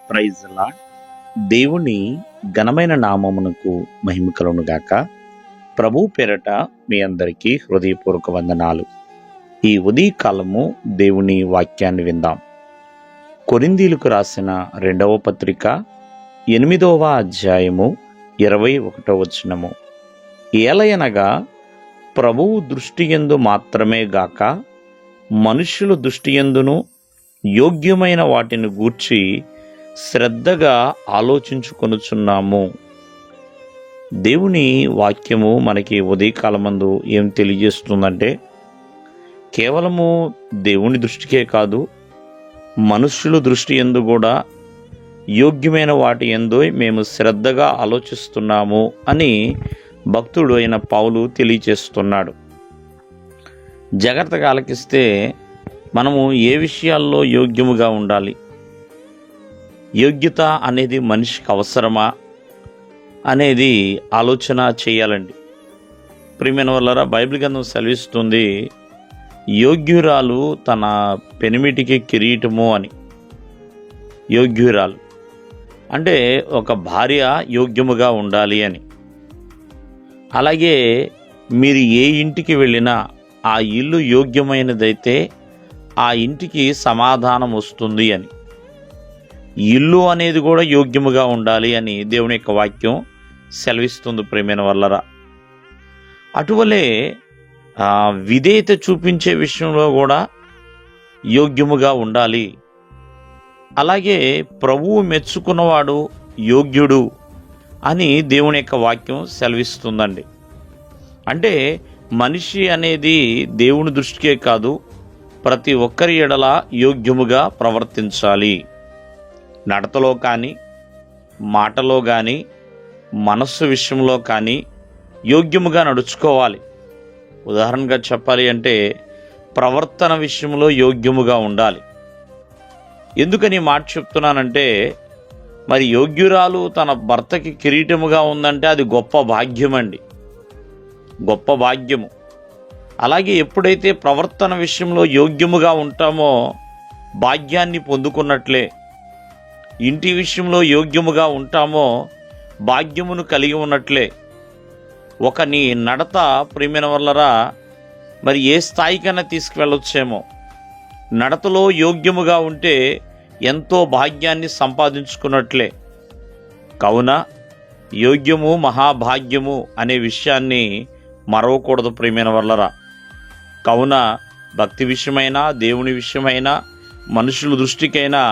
ప్రైజ్లా దేవుని ఘనమైన నామమునకు మహిమ కలుగును గాక. ప్రభు పేరట మీ అందరికీ హృదయపూర్వక వందనాలు. ఈ ఉదయకాలము దేవుని వాక్యాన్ని విందాం. కొరింథీయులకు రాసిన 2వ పత్రిక 8వ అధ్యాయము 21వ వచనము. ఏలయనగా ప్రభువు దృష్టియందు మాత్రమే గాక మనుష్యుల దృష్టియందును యోగ్యమైన వాటిని గూర్చి శ్రద్ధగా ఆలోచించుకొనుచున్నాము. దేవుని వాక్యము మనకి ఉదయకాలమందు ఏం తెలియజేస్తుందంటే, కేవలము దేవుని దృష్టికే కాదు, మనుష్యుల దృష్టి యందు కూడా యోగ్యమైన వాటి యందు మేము శ్రద్ధగా ఆలోచిస్తున్నాము అని భక్తుడు అయిన పౌలు తెలియజేస్తున్నాడు. జాగ్రత్తగా ఆలకిస్తే మనము ఏ విషయాల్లో యోగ్యముగా ఉండాలి, యోగ్యత అనేది మనిషికి అవసరమా అనేది ఆలోచన చేయాలండి. ప్రియమైన వాళ్ళారా, బైబిల్ గ్రంథం సెలవిస్తుంది, యోగ్యురాలు తన పెనిమిటికి కిరీటము అని. యోగ్యురాలు అంటే ఒక భార్య యోగ్యముగా ఉండాలి అని. అలాగే మీరు ఏ ఇంటికి వెళ్ళినా ఆ ఇల్లు యోగ్యమైనదైతే ఆ ఇంటికి సమాధానం వస్తుంది అని. ఇల్లు అనేది కూడా యోగ్యముగా ఉండాలి అని దేవుని యొక్క వాక్యం సెలవిస్తుంది. ప్రేమైన వల్లరా, అటువలే విధేయత చూపించే విషయంలో కూడా యోగ్యముగా ఉండాలి. అలాగే ప్రభువు మెచ్చుకున్నవాడు యోగ్యుడు అని దేవుని యొక్క వాక్యం సెలవిస్తుందండి. అంటే మనిషి అనేది దేవుని దృష్టికే కాదు, ప్రతి ఒక్కరి ఎడల యోగ్యముగా ప్రవర్తించాలి. నడతలో కానీ, మాటలో కానీ, మనస్సు విషయంలో కానీ యోగ్యముగా నడుచుకోవాలి. ఉదాహరణగా చెప్పాలి అంటే ప్రవర్తన విషయంలో యోగ్యముగా ఉండాలి. ఎందుకని మాట చెప్తున్నానంటే, మరి యోగ్యురాలు తన భర్తకి కిరీటముగా ఉందంటే అది గొప్ప భాగ్యం అండి, గొప్ప భాగ్యము. అలాగే ఎప్పుడైతే ప్రవర్తన విషయంలో యోగ్యముగా ఉంటామో భాగ్యాన్ని పొందుకున్నట్లే. ఇంటి విషయంలో యోగ్యముగా ఉంటామో భాగ్యమును కలిగి ఉన్నట్లే. ఒక నీ నడత ప్రియమైన వల్లరా మరి ఏ స్థాయికైనా తీసుకువెళ్ళొచ్చేమో. నడతలో యోగ్యముగా ఉంటే ఎంతో భాగ్యాన్ని సంపాదించుకున్నట్లే. కావున యోగ్యము మహాభాగ్యము అనే విషయాన్ని మరవకూడదు ప్రియమైన వల్లరా. కావున భక్తి విషయమైనా, దేవుని విషయమైనా, మనుషుల దృష్టికైనా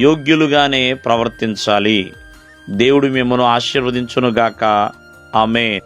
యోగ్యులుగానే ప్రవర్తించాలి. దేవుడు మిమ్మల్ని ఆశీర్వదించునుగాక. ఆమేన్.